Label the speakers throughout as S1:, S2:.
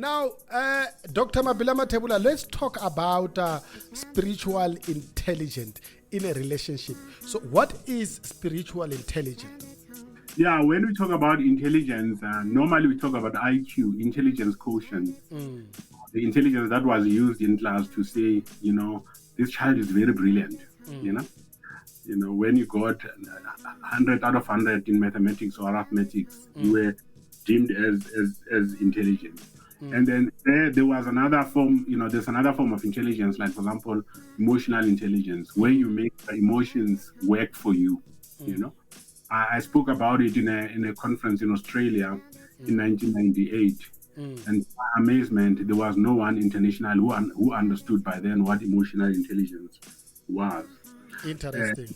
S1: Now, Dr. Mabila Mathebula, let's talk about spiritual intelligence in a relationship. So, what is spiritual intelligence?
S2: Yeah, when we talk about intelligence, normally we talk about IQ, intelligence quotient, the intelligence that was used in class to say, this child is very brilliant. When you got 100 out of 100 in mathematics or arithmetics, you were deemed as intelligent. And then there was another form, there's another form of intelligence, like, for example, emotional intelligence, where you make the emotions work for you, I spoke about it in a conference in Australia in 1998. And to my amazement, there was no one international who understood by then what emotional intelligence was.
S1: Interesting.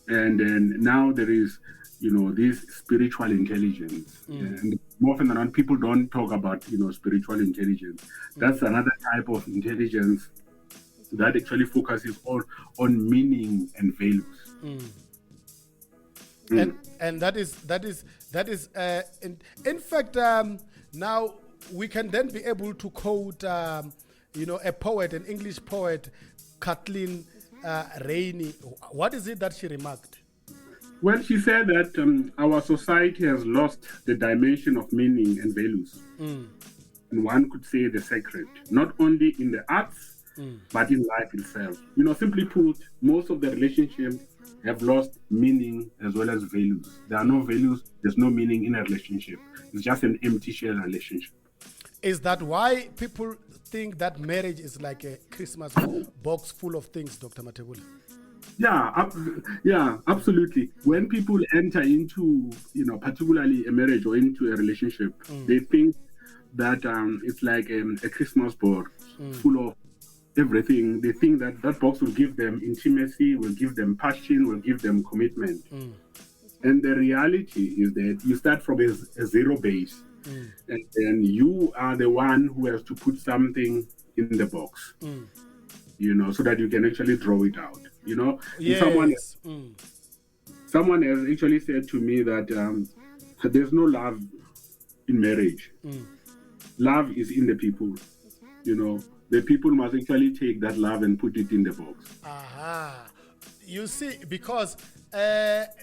S2: And then now there is, this spiritual intelligence. And more often than not, people don't talk about, spiritual intelligence. That's another type of intelligence that actually focuses on meaning and values.
S1: And that is in fact, now we can then be able to quote a poet, an English poet, Kathleen Rainey. What is it that she remarked?
S2: Well, she said that our society has lost the dimension of meaning and values. And one could say the sacred, not only in the arts, but in life itself. Simply put, most of the relationships have lost meaning as well as values. There are no values, there's no meaning in a relationship. It's just an empty shell relationship.
S1: Is that why people think that marriage is like a Christmas box full of things, Dr. Mathebula?
S2: Yeah, absolutely. When people enter into, particularly a marriage or into a relationship, they think that it's like a Christmas box full of everything. They think that that box will give them intimacy, will give them passion, will give them commitment. And the reality is that you start from a zero base, and then you are the one who has to put something in the box, so that you can actually draw it out.
S1: Yes.
S2: Someone has actually said to me that there's no love in marriage. Love is in the people. The people must actually take that love and put it in the box.
S1: Aha. You see, because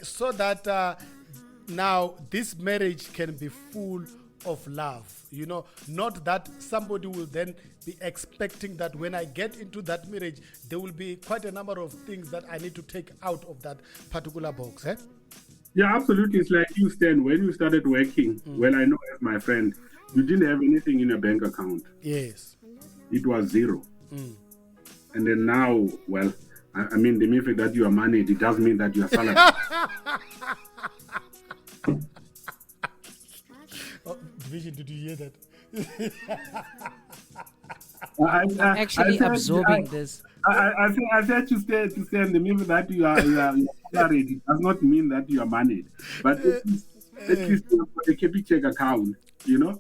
S1: so that now this marriage can be full of love, not that somebody will then be expecting that when I get into that marriage, there will be quite a number of things that I need to take out of that particular box.
S2: Yeah, absolutely. It's like you, Stan, when you started working, well, I know as my friend, you didn't have anything in a bank account.
S1: Yes.
S2: It was zero. And then now, well, I mean, the mere fact that you are married, it doesn't mean that you are salaried.
S1: Division, did you hear that?
S3: I'm actually absorbing this.
S2: I said to stay the mere fact that you are salaried, it does not mean that you are married. But at least you have a Capitec account,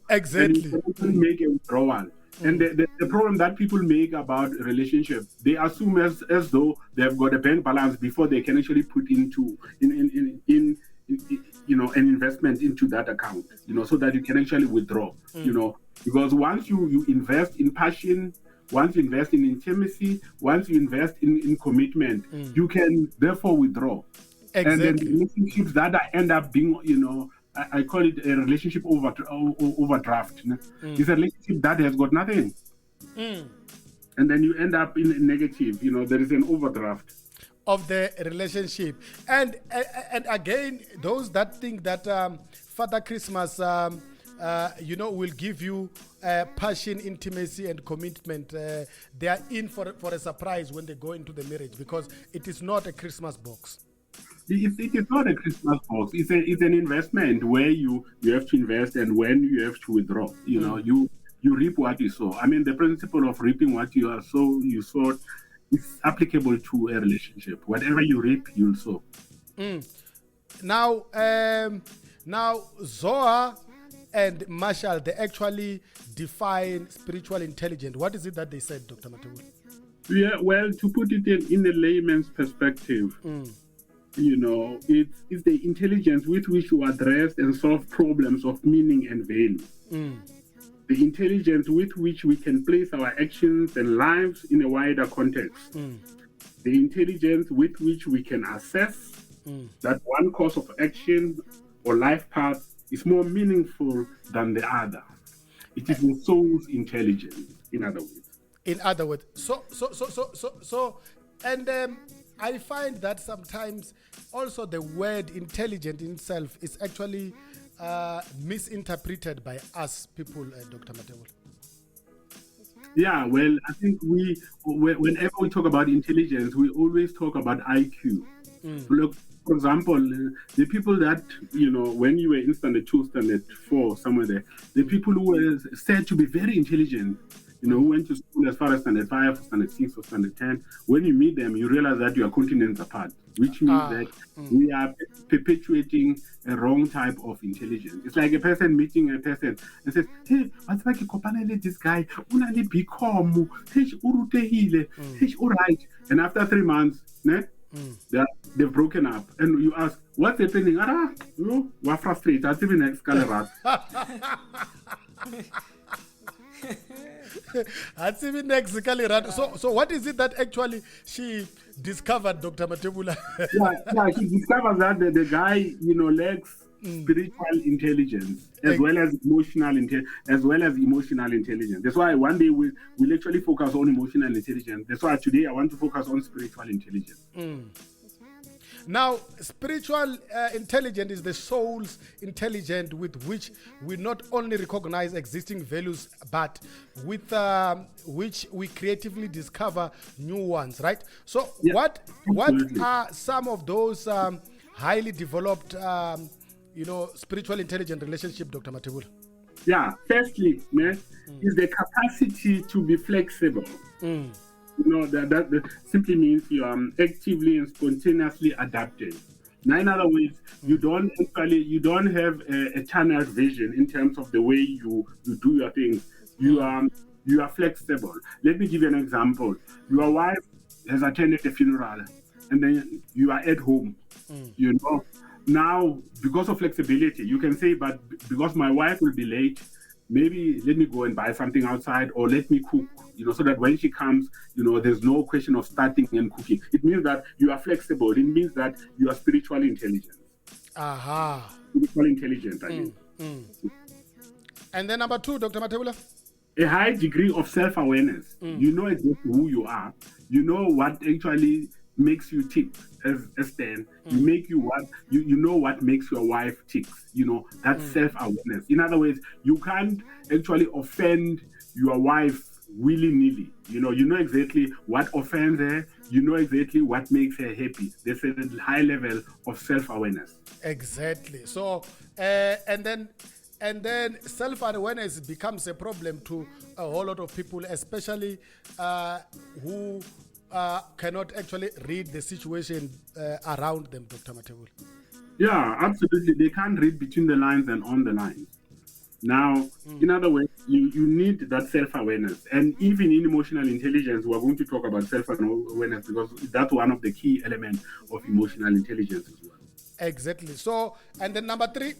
S1: Exactly.
S2: And you can make a withdrawal. And the problem that people make about relationship, they assume as though they've got a bank balance before they can actually put into an investment into that account, so that you can actually withdraw, because once you invest in passion, once you invest in intimacy, once you invest in commitment, you can therefore withdraw.
S1: Exactly.
S2: And then the relationships that end up being, I call it a relationship overdraft. It's a relationship that has got nothing. And then you end up in negative, there is an overdraft
S1: of the relationship. And again, those that think that Father Christmas, will give you passion, intimacy, and commitment, they are in for a surprise when they go into the marriage, because it is not a Christmas box.
S2: It is not a Christmas box. It's an investment where you have to invest, and when you have to withdraw, you reap what you sow. I mean, the principle of reaping what you sow is applicable to a relationship. Whatever you reap, you'll sow.
S1: Now, Zohar and Marshall, they actually define spiritual intelligence. What is it that they said, Dr. Mathebula?
S2: Yeah, well, to put it in a layman's perspective, it's the intelligence with which you address and solve problems of meaning and value. the intelligence with which we can place our actions and lives in a wider context, the intelligence with which we can assess that one course of action or life path is more meaningful than the other. It is the soul's intelligence, in other words.
S1: In other words, and I find that sometimes also the word intelligent in itself is actually misinterpreted by us people, Dr. Mathebula.
S2: Yeah, well, I think whenever we talk about intelligence, we always talk about IQ. Look, for example, the people that, when you were in standard 2, standard 4, somewhere there, the people who were said to be very intelligent, who went to school as far as standard 5, standard 6, or standard 10, when you meet them, you realize that you are continents apart, which means that we are perpetuating a wrong type of intelligence. It's like a person meeting a person and says, hey, what's like this guy? Hey, all right. And after 3 months, they've broken up. And you ask, what's happening? We're frustrated. That's even next color.
S1: So what is it that actually she discovered, Dr. Mathebula?
S2: She discovered that the guy, lacks spiritual intelligence as well as emotional intelligence. That's why one day we'll actually focus on emotional intelligence. That's why today I want to focus on spiritual intelligence.
S1: Now, spiritual intelligence is the soul's intelligence with which we not only recognize existing values, but with which we creatively discover new ones, right? So what are some of those highly developed, spiritual intelligent relationship, Dr. Mathebula?
S2: Yeah, firstly, is the capacity to be flexible. That simply means you are actively and spontaneously adapting. Now, in other words, you don't have a tunnel vision in terms of the way you do your things. You are flexible. Let me give you an example. Your wife has attended a funeral, and then you are at home. Now, because of flexibility, you can say, but because my wife will be late, maybe let me go and buy something outside, or let me cook, so that when she comes, there's no question of starting and cooking. It means that you are flexible. It means that you are spiritually intelligent. Spiritually intelligent, I mean.
S1: And then number 2, Dr. Mathebula?
S2: A high degree of self-awareness. You know exactly who you are. You know what actually makes you tick as Stan. You know what makes your wife tick. That's self-awareness. In other words, you can't actually offend your wife willy-nilly. You know exactly what offends her. You know exactly what makes her happy. There's a high level of self-awareness.
S1: Exactly. So and then self-awareness becomes a problem to a whole lot of people, especially who cannot actually read the situation around them, Dr. Mathebula.
S2: Yeah, absolutely. They can't read between the lines and on the lines. Now, in other words, you need that self-awareness. And even in emotional intelligence, we're going to talk about self-awareness because that's one of the key elements of emotional intelligence as well.
S1: Exactly. So, and then number 3?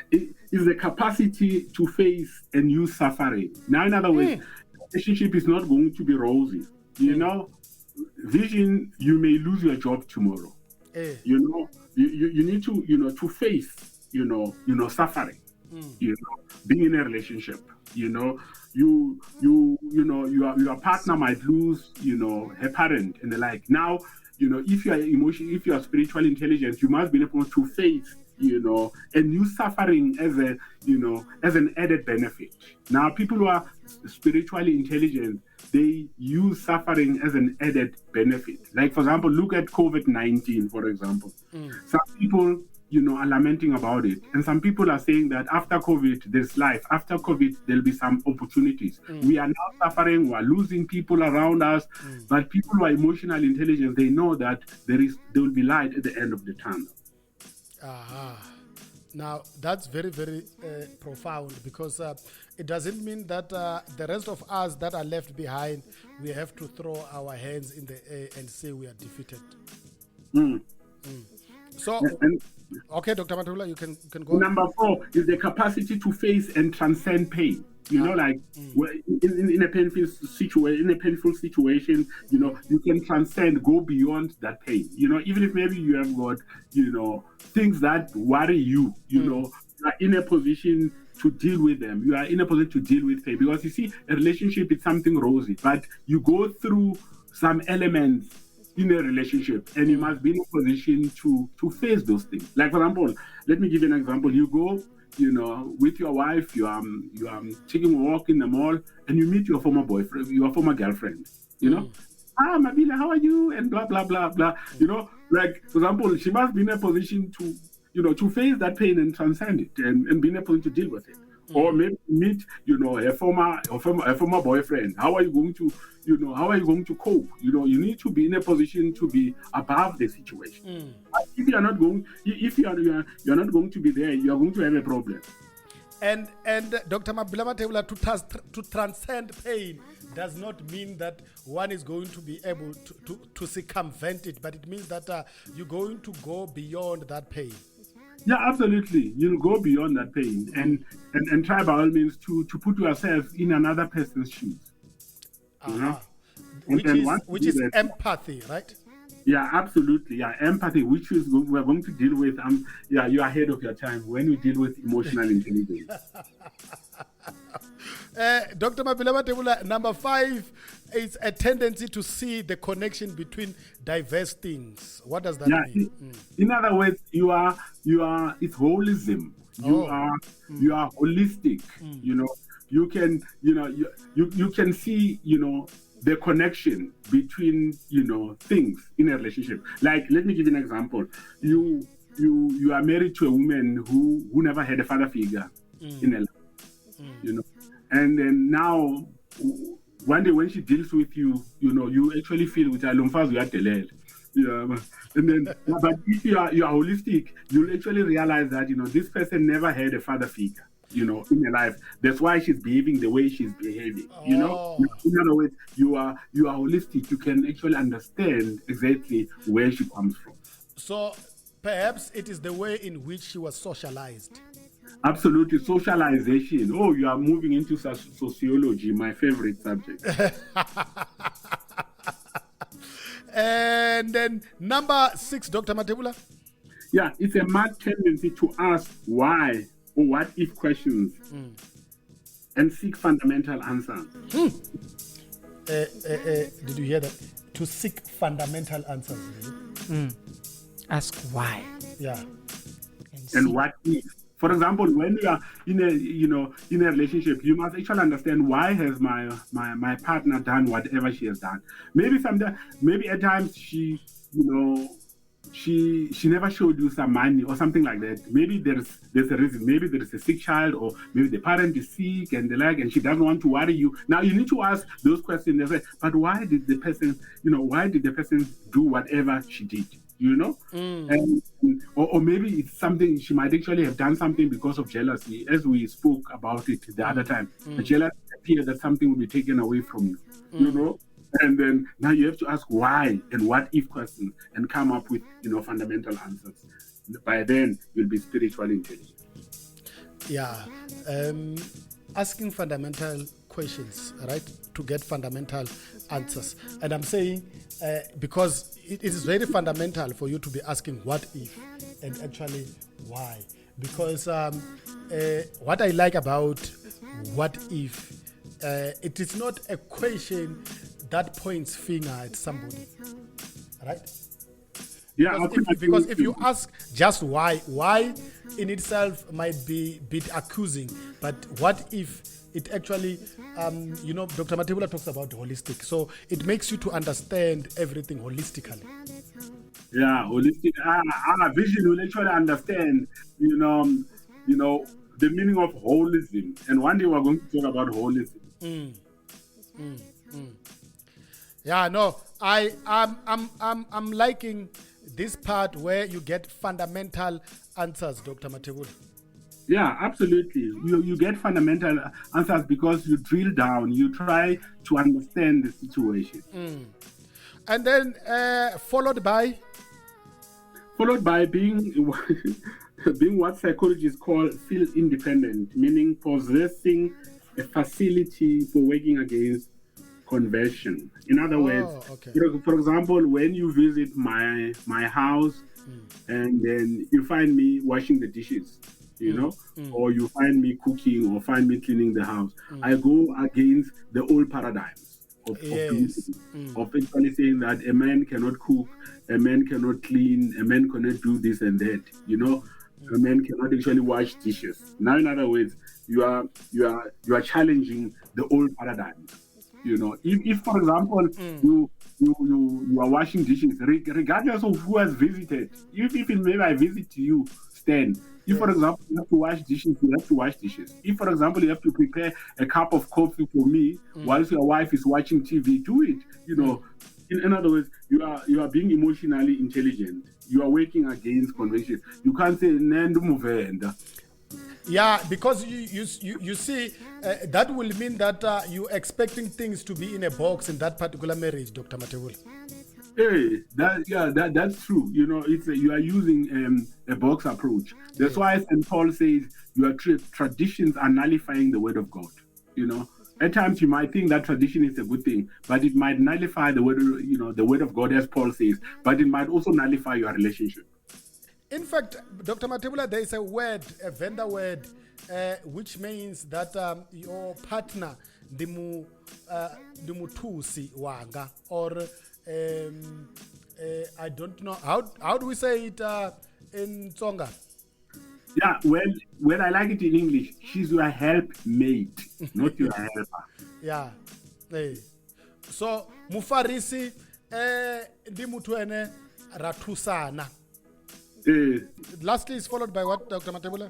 S2: It is the capacity to face and use suffering. Now, in other words, relationship is not going to be rosy. Vision, you may lose your job tomorrow. You need to face, suffering. Being in a relationship, your partner might lose, her parent and the like. Now, if you are spiritually intelligent, you must be able to face, and use suffering as an added benefit. Now, people who are spiritually intelligent, they use suffering as an added benefit. Like, for example, look at COVID-19, for example. Some people, are lamenting about it. And some people are saying that after COVID, there's life. After COVID, there'll be some opportunities. We are now suffering. We're losing people around us. But people who are emotional intelligent, they know that there will be light at the end of the tunnel.
S1: Now, that's very, very profound because it doesn't mean that the rest of us that are left behind, we have to throw our hands in the air and say we are defeated. So,
S2: And
S1: okay, Dr. Mathebula, you can go on.
S2: number 4 is the capacity to face and transcend pain. You know, like in a painful situation, you know, you can transcend, go beyond that pain. You know, even if maybe you have got, you know, things that worry you, you know, you are in a position to deal with them. You are in a position to deal with pain, because you see, a relationship is something rosy, but you go through some elements in a relationship, and you must be in a position to face those things. Like, for example, let me give you an example. You go, you know, with your wife, you are taking a walk in the mall, and you meet your former boyfriend, your former girlfriend, you know. Mabila, how are you? And blah blah blah blah. You know, like, for example, she must be in a position to, you know, to face that pain and transcend it, and be in a position to deal with it. Or maybe meet, you know, a former boyfriend. How are you going to, you know, how are you going to cope? You know, you need to be in a position to be above the situation. If you are not going, if you are not going to be there, you are going to have a problem.
S1: And Dr. Mabila Mathebula, to transcend pain does not mean that one is going to be able to circumvent it, but it means that you're going to go beyond that pain.
S2: Yeah, absolutely. You'll go beyond that pain and try by all means to put yourself in another person's shoes. You know?
S1: Which is empathy, right?
S2: Yeah, absolutely. Yeah, empathy, which is we're going to deal with. Yeah, you're ahead of your time when you deal with emotional intelligence.
S1: Dr. Mabila Mathebula, number 5 is a tendency to see the connection between diverse things. What does that mean?
S2: In other words, you are it's holism. You are holistic. You know, you can, you know, you can see, you know, the connection between, you know, things in a relationship. Like, let me give you an example. You are married to a woman who never had a father figure in her life. You know, and then now one day when she deals with you, you know, you actually feel with yeah, and then but if you are holistic, you'll actually realize that, you know, this person never had a father figure, you know, in her life. That's why she's behaving the way she's behaving. You know, in other words, you are holistic. You can actually understand exactly where she comes from.
S1: So perhaps it is the way in which she was socialized.
S2: Absolutely, socialization. Oh, you are moving into sociology, my favorite subject.
S1: And then number 6, Dr. Mathebula.
S2: Yeah, it's a mad tendency to ask why or what if questions and seek fundamental answers.
S1: Did you hear that? To seek fundamental answers.
S3: Ask why.
S1: Yeah.
S2: And what if? For example, when you are in a relationship, you must actually understand, why has my partner done whatever she has done. Maybe at times she, you know, she never showed you some money or something like that. Maybe there's a reason. Maybe there is a sick child, or maybe the parent is sick and the like, and she doesn't want to worry you. Now you need to ask those questions. They say, but why did the person do whatever she did? You know, and or maybe it's something, she might actually have done something because of jealousy, as we spoke about it the other time. The jealousy fear that something will be taken away from you, you know, and then now you have to ask why and what if questions and come up with, you know, fundamental answers. By then you'll be spiritually intelligent.
S1: Yeah, asking fundamental questions, right, to get fundamental answers. And I'm saying because it is very fundamental for you to be asking what if and actually why. Because what I like about what if, it is not a question that points finger at somebody, right?
S2: Yeah,
S1: because if you ask just why in itself might be a bit accusing, but what if it actually, you know, Dr. Mathebula talks about holistic, so it makes you to understand everything holistically.
S2: Yeah, holistic. Vision will actually understand, you know, the meaning of holism, and one day we're going to talk about holism.
S1: Yeah, no, I'm liking this part where you get fundamental answers, Dr. Mathebula.
S2: Yeah, absolutely. You get fundamental answers because you drill down, you try to understand the situation.
S1: And then followed by
S2: followed by being being what psychologists call field independent, meaning possessing a facility for working against conversion. In other words,
S1: Oh, okay.
S2: for example, when you visit my house and then you find me washing the dishes, or you find me cooking or find me cleaning the house, I go against the old paradigms of doing
S1: Yes.
S2: things, of actually saying that a man cannot cook, a man cannot clean, a man cannot do this and that, a man cannot actually wash dishes. Now, in other words, you are challenging the old paradigms. If for example you are washing dishes, regardless of who has visited, if maybe I visit you, Stan. If, for example, you have to wash dishes, you have to wash dishes. If, for example, you have to prepare a cup of coffee for me whilst your wife is watching TV, do it. In other words, you are being emotionally intelligent. You are working against convention. You can't say "Nendu muvenda."
S1: Yeah, because you see, that will mean that you're expecting things to be in a box in that particular marriage, Dr. Mathebula.
S2: Hey, that's true. You are using a box approach. That's why St. Paul says your traditions are nullifying the word of God. At times you might think that tradition is a good thing, but it might nullify the word of God, as Paul says. But it might also nullify your relationship.
S1: In fact, Dr. Mathebula, there is a word, a vendor word, which means that your partner, the mutusi wanga, or I don't know how do we say it in Tsonga?
S2: Yeah, well, I like it in English. She's your helpmate, not your helper.
S1: Yeah. Hey. So mufarisi ndi muthu ene rathusana. Lastly, is followed by what, Dr. Mathebula?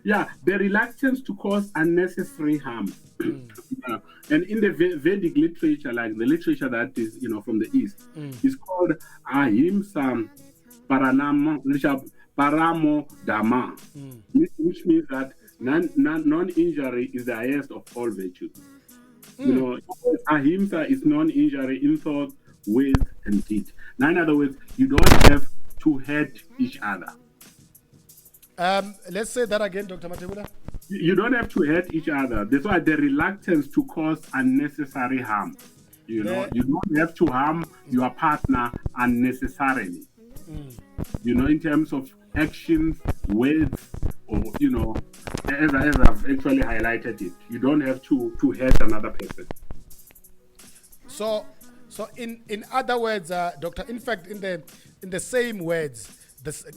S2: Yeah, the reluctance to cause unnecessary harm. And in the Vedic literature, like the literature that is, from the East, is called Ahimsa Paramo Dhamma, which means that non-injury is the highest of all virtues. Ahimsa is non-injury in thought, word, and deed. Now, in other words, you don't have to hurt each other.
S1: Let's say that again, Dr. Mathebula.
S2: You don't have to hurt each other. That's why the reluctance to cause unnecessary harm. You don't have to harm your partner unnecessarily. In terms of actions, words, or as I've actually highlighted it, you don't have to hurt another person.
S1: So in other words, Doctor, in fact, in the same words,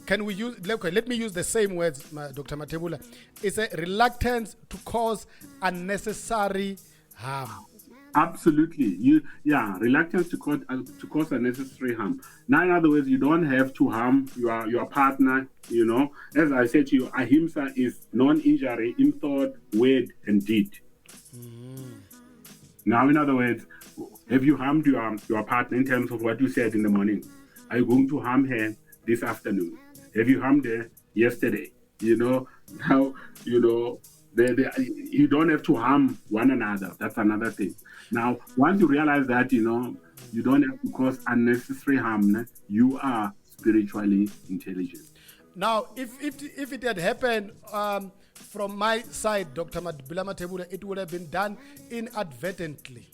S1: can we use? Okay, let me use the same words, Dr. Mathebula. It's a reluctance to cause unnecessary harm.
S2: Absolutely, reluctance to cause unnecessary harm. Now, in other words, you don't have to harm your partner. As I said to you, ahimsa is non-injury in thought, word, and deed. Now, in other words, have you harmed your partner in terms of what you said in the morning? Are you going to harm her this afternoon? Have you harmed her yesterday? Now, you don't have to harm one another. That's another thing. Now, once you realize that, you don't have to cause unnecessary harm, you are spiritually intelligent.
S1: Now, if it had happened from my side, Dr. Mabila Mathebula, it would have been done inadvertently.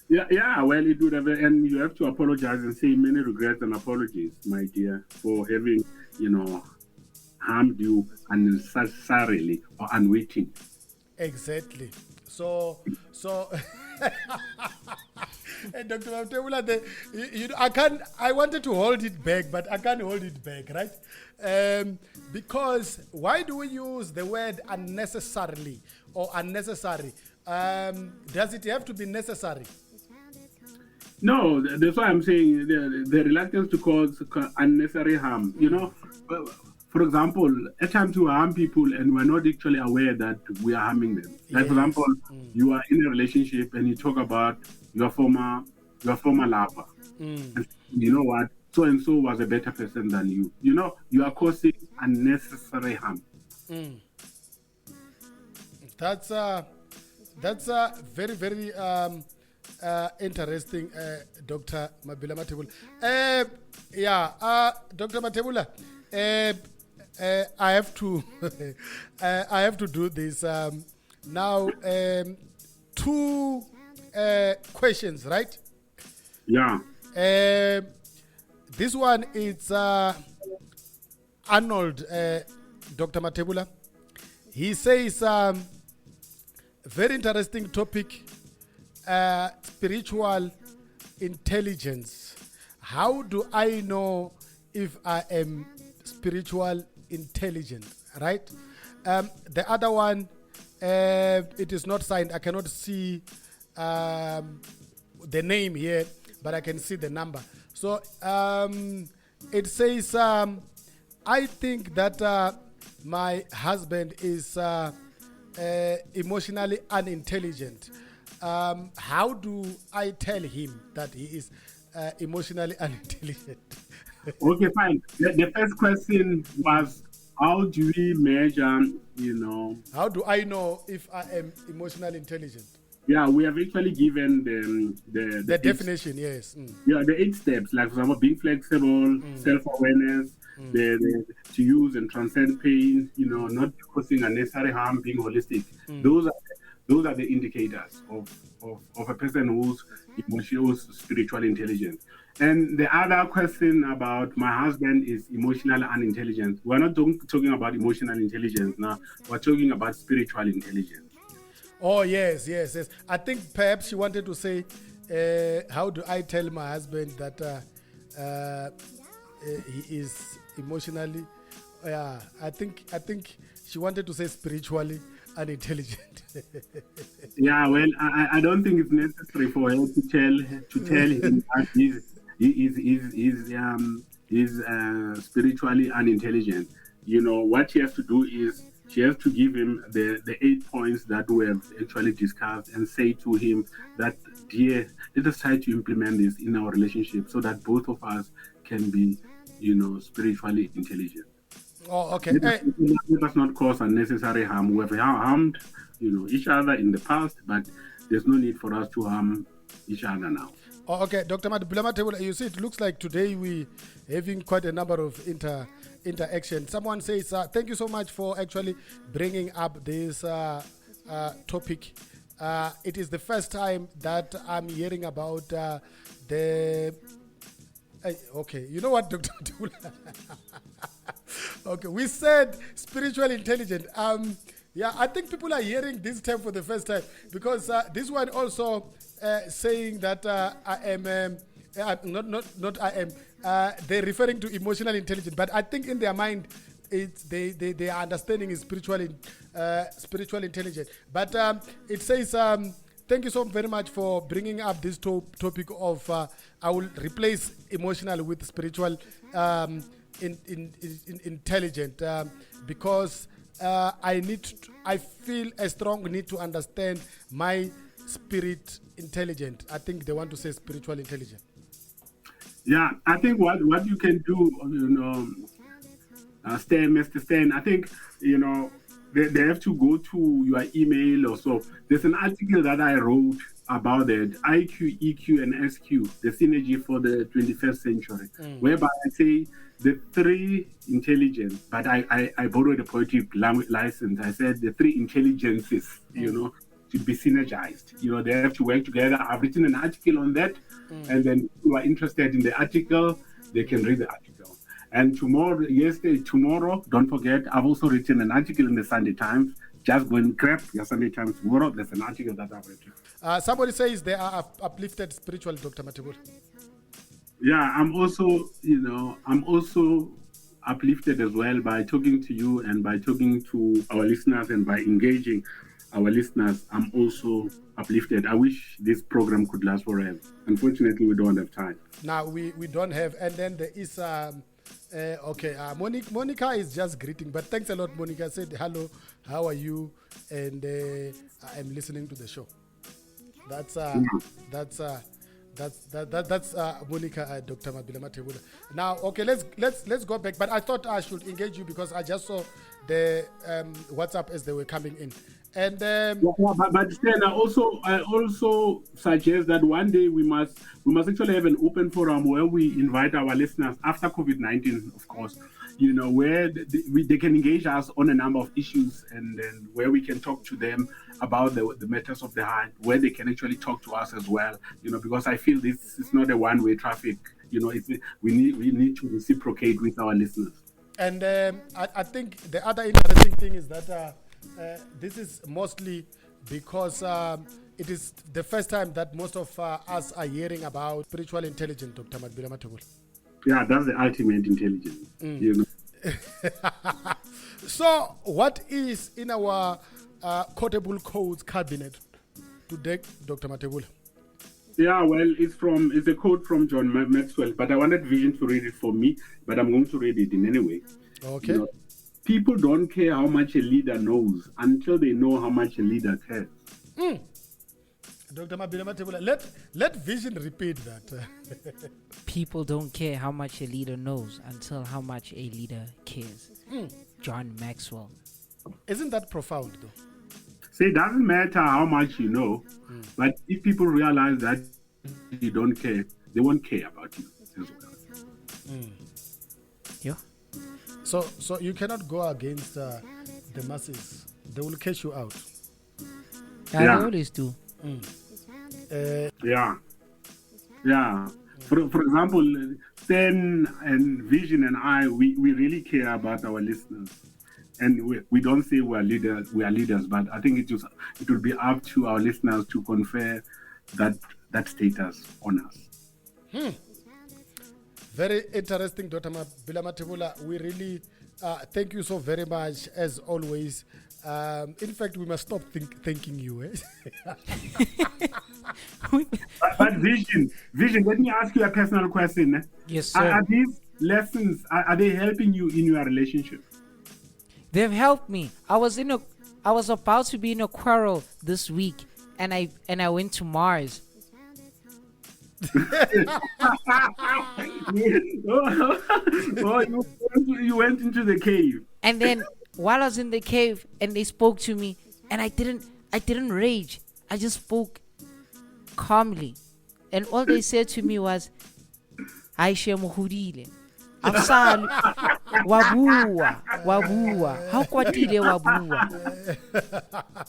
S2: Yeah, well, it would have, and you have to apologize and say many regrets and apologies, my dear, for having, harmed you unnecessarily or unwitting.
S1: Exactly. So, and Dr. Mathebula, I wanted to hold it back, but I can't hold it back, right? Because why do we use the word unnecessarily or unnecessary? Does it have to be necessary?
S2: No, that's why I'm saying the reluctance to cause unnecessary harm. For example, at times we harm people and we're not actually aware that we are harming them. Like, for example, you are in a relationship and you talk about your former lover. And you know what? So and so was a better person than you. You are causing unnecessary harm.
S1: That's very, very interesting, Dr. Mabila Mathebula. Dr. Mathebula, I have to, I have to do this now. Two questions, right?
S2: Yeah.
S1: This one is Arnold, Dr. Mathebula. He says, very interesting topic, spiritual intelligence. How do I know if I am spiritual intelligent, right? The other one, it is not signed. I cannot see the name here, but I can see the number. So it says, I think that my husband is emotionally unintelligent. How do I tell him that he is emotionally unintelligent?
S2: Okay, fine. The first question was, how do we measure,
S1: How do I know if I am emotionally intelligent?
S2: Yeah, we have actually given the
S1: definition, yes.
S2: Yeah, the 8 steps, like for example, being flexible, self-awareness, the to use and transcend pain, not causing unnecessary harm, being holistic. Those are the indicators of a person who's spiritual intelligent. And the other question about my husband is emotional unintelligent. We're not talking about emotional intelligence now. We're talking about spiritual intelligence.
S1: Oh, yes. I think perhaps she wanted to say, how do I tell my husband that he is emotionally? I think she wanted to say spiritually unintelligent.
S2: Yeah, well, I don't think it's necessary for her to tell him that he's spiritually unintelligent. What she has to do is she has to give him the 8 points that we have actually discussed and say to him that, dear, let us try to implement this in our relationship so that both of us can be, spiritually intelligent.
S1: Oh, okay.
S2: Let us not cause unnecessary harm. We have harmed, each other in the past, but there's no need for us to harm each other now.
S1: Oh, okay, Dr. Mabila Mathebula, you see, it looks like today we having quite a number of interaction. Someone says, thank you so much for actually bringing up this topic. It is the first time that I'm hearing about the... okay, you know what, Dr. Mathebula? Okay, we said spiritual intelligence. I think people are hearing this term for the first time because this one also saying that I am they're referring to emotional intelligence, but I think in their mind it's their understanding is spiritual intelligence. But it says thank you so very much for bringing up this topic of I will replace emotional with spiritual intelligent because I feel a strong need to understand my spirit intelligent. I think they want to say spiritual intelligent.
S2: Yeah, I think what you can do, Mr. Stan, I think, they have to go to your email or so. There's an article that I wrote about the IQ, EQ, and SQ, the synergy for the 21st century, whereby I say the 3 intelligence, but I borrowed a poetic license. I said the 3 intelligences, should be synergized. They have to work together. I've written an article on that, and then if you are interested in the article, they can read the article. And tomorrow, don't forget, I've also written an article in the Sunday Times. Just go and grab your Sunday Times tomorrow. There's an article that I've written.
S1: Somebody says they are uplifted spiritually, Dr. Mathebula.
S2: Yeah, I'm also uplifted as well by talking to you and by talking to our listeners and by engaging our listeners. I'm also uplifted. I wish this program could last forever. Unfortunately, we don't have time.
S1: Now, we don't have. And then there is... Monica is just greeting, but thanks a lot. Monica said hello, how are you, and I'm listening to the show. That's That's Monica, Dr. Mabila Mathebula. Now, okay, let's go back. But I thought I should engage you because I just saw the WhatsApp as they were coming in, and
S2: But Stan, I also suggest that one day we must actually have an open forum where we invite our listeners after COVID-19, of course, where they can engage us on a number of issues, and then where we can talk to them about the matters of the heart, where they can actually talk to us as well, because I feel this is not a one-way traffic. We need to reciprocate with our listeners.
S1: And I think the other interesting thing is that this is mostly because it is the first time that most of us are hearing about spiritual intelligence, Dr. Mabila Mathebula.
S2: Yeah, that's the ultimate intelligence.
S1: So, what is in our quotable codes cabinet today, Dr. Mathebula?
S2: Yeah, well, it's a quote from John Maxwell, but I wanted Vision to read it for me, but I'm going to read it in any way.
S1: Okay.
S2: People don't care how much a leader knows until they know how much a leader cares.
S1: Dr. Mabila Mathebula, let Vision repeat that.
S3: People don't care how much a leader knows until how much a leader cares. John Maxwell.
S1: Isn't that profound, though?
S2: So it doesn't matter how much you know, but if people realize that you don't care, they won't care about you as well.
S3: Yeah.
S1: So you cannot go against the masses. They will cash you out.
S3: I always do.
S2: Yeah. For example, Stan and Vision and I, we really care about our listeners. And we don't say we are leaders, but I think it will be up to our listeners to confer that status on us.
S1: Very interesting, Dr. Mabila Mathebula. We really thank you so very much, as always. In fact, we must stop thanking you.
S2: But Vision, let me ask you a personal question.
S3: Yes, sir.
S2: Are these lessons, are they helping you in your relationship?
S3: They've helped me. I was about to be in a quarrel this week, and I went to Mars.
S2: You went into the cave.
S3: And then while I was in the cave, and they spoke to me, and I didn't rage. I just spoke calmly, and all they said to me was, "Aisha Mohudile. Absal wabua. How kwatile wabua?"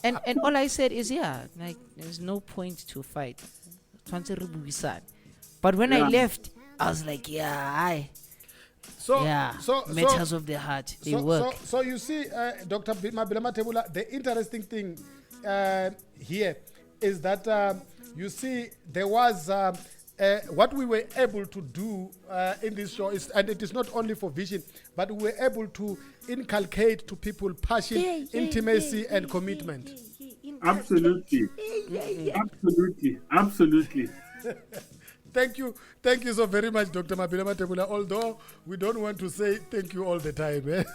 S3: And all I said is, like, there's no point to fight. But when I left, I was like, matters of the heart, they work.
S1: So you see, Dr. Mabila Mathebula, the interesting thing here is that you see there was what we were able to do in this show is, and it is not only for Vision, but we were able to inculcate to people passion, intimacy, and commitment.
S2: Absolutely. Absolutely.
S1: Thank you so very much, Dr. Mabila Mathebula. Although we don't want to say thank you all the time.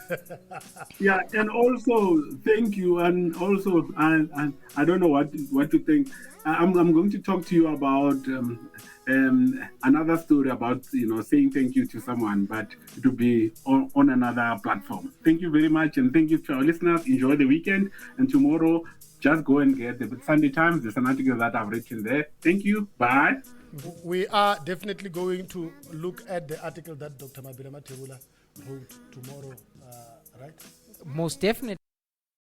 S2: Yeah, and also thank you, and also I don't know what to think. I'm going to talk to you about another story about saying thank you to someone, but it will be on another platform. Thank you very much, and thank you to our listeners. Enjoy the weekend, and tomorrow just go and get the Sunday Times. There's an article that I've written there. Thank you. Bye.
S1: We are definitely going to look at the article that Dr. Mabila Mathebula wrote tomorrow, right?
S3: Most definitely.